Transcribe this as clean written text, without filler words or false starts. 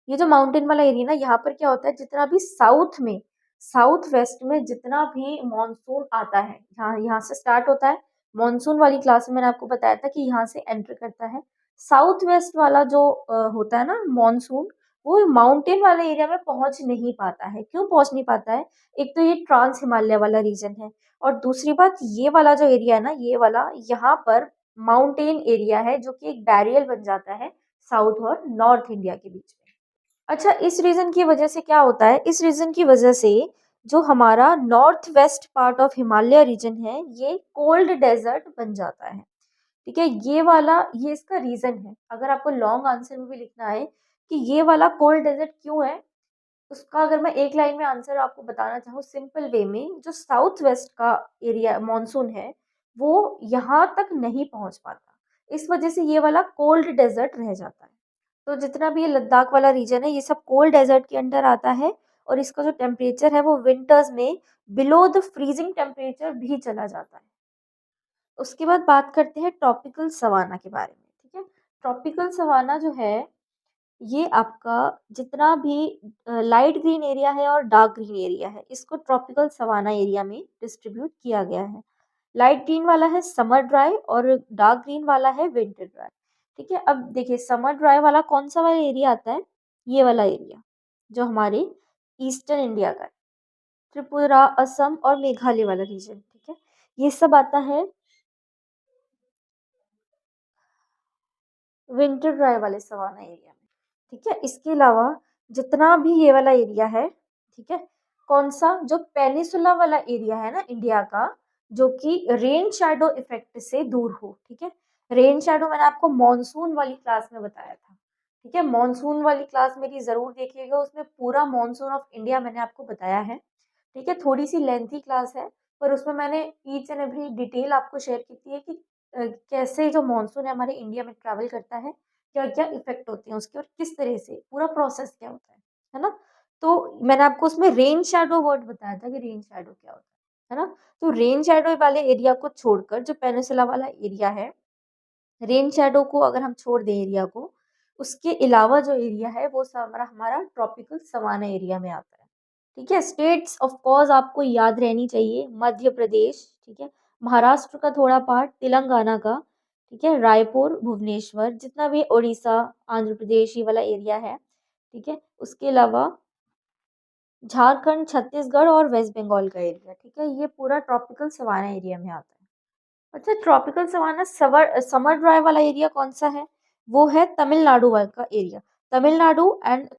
ये जो माउंटेन वाला एरिया ना, यहाँ पर क्या होता है, जितना भी साउथ वेस्ट में जितना भी मॉनसून आता है, यहाँ यहाँ से स्टार्ट होता है। मॉनसून वाली क्लास में मैंने आपको बताया था कि यहाँ से एंटर करता है। साउथ वेस्ट वाला जो होता है ना मॉनसून, वो माउंटेन वाले एरिया में पहुंच नहीं पाता है। क्यों पहुंच नहीं पाता है? एक तो ये ट्रांस हिमालय वाला रीजन है, और दूसरी बात, ये वाला जो एरिया है ना, ये वाला, यहाँ पर माउंटेन एरिया है जो कि एक बैरियर बन जाता है साउथ और नॉर्थ इंडिया के बीच में। अच्छा, इस रीजन की वजह से क्या होता है, इस रीजन की वजह से जो हमारा north west part of Himalaya region है, ये कोल्ड डेजर्ट बन जाता है। ठीक है, ये वाला, ये इसका रीजन है। अगर आपको लॉन्ग आंसर में भी लिखना है कि ये वाला कोल्ड डेजर्ट क्यों है, उसका अगर मैं एक लाइन में आंसर आपको बताना चाहूँ सिंपल वे में, जो साउथ वेस्ट का एरिया मॉनसून है, वो यहाँ तक नहीं पहुंच पाता। इस वजह से ये वाला कोल्ड डेजर्ट रह जाता है। तो जितना भी ये लद्दाख वाला रीजन है, ये सब कोल्ड डेजर्ट के अंडर आता है, और इसका जो टेम्परेचर है वो विंटर्स में बिलो द फ्रीजिंग टेम्परेचर भी चला जाता है। उसके बाद बात करते हैं ट्रॉपिकल सवाना के बारे में। ठीक है, ट्रॉपिकल सवाना जो है, ये आपका जितना भी लाइट ग्रीन एरिया है और डार्क ग्रीन एरिया है, इसको ट्रॉपिकल सवाना एरिया में डिस्ट्रीब्यूट किया गया है। लाइट ग्रीन वाला है समर ड्राई, और डार्क ग्रीन वाला है विंटर ड्राई। ठीक है, अब देखिए समर ड्राई वाला कौन सा वाला एरिया आता है, ये वाला एरिया जो हमारे ईस्टर्न इंडिया का है, त्रिपुरा, असम और मेघालय वाला रीजन। ठीक है, ये सब आता है विंटर ड्राई वाले सवाना एरिया में। ठीक है, इसके अलावा जितना भी ये वाला एरिया है, ठीक है, कौन सा, जो पेनिसुला वाला एरिया है ना इंडिया का, जो कि रेन शैडो इफेक्ट से दूर हो। ठीक है, रेन शैडो मैंने आपको मॉनसून वाली क्लास में बताया था। ठीक है, मॉनसून वाली क्लास मेरी जरूर देखिएगा, उसमें पूरा मॉनसून ऑफ इंडिया मैंने आपको बताया है। ठीक है, थोड़ी सी लेंथी क्लास है, पर उसमें मैंने ईच एंड एवरी डिटेल आपको शेयर की थी कि कैसे जो मॉनसून है हमारे इंडिया में ट्रैवल करता है, क्या-क्या इफ़ेक्ट होते हैं उसके, और किस तरह से पूरा प्रोसेस क्या होता है ना? तो मैंने आपको उसमें रेन शैडो वर्ड बताया था कि रेन शैडो क्या होता है ना? तो रेन शैडो वाले एरिया को छोड़कर जो पेनिनसुला वाला एरिया है, रेन शैडो को अगर हम छोड़ दें एरिया को, उसके अलावा जो एरिया है वो हमारा हमारा ट्रॉपिकल सवाना एरिया में आता है। ठीक है, स्टेट्स ऑफ कोर्स आपको याद रहनी चाहिए, मध्य प्रदेश, ठीक है, महाराष्ट्र का थोड़ा पार्ट, तेलंगाना का, ठीक है, रायपुर, भुवनेश्वर, जितना भी उड़ीसा, आंध्र प्रदेश, ये वाला एरिया है। ठीक है, उसके अलावा झारखंड, छत्तीसगढ़ और वेस्ट बंगाल का एरिया। ठीक है, ये पूरा ट्रॉपिकल सवाना एरिया में आता है। अच्छा, ट्रॉपिकल सवाना समर ड्राई वाला एरिया कौन सा है? वो है तमिलनाडु का एरिया। तमिलनाडु एंड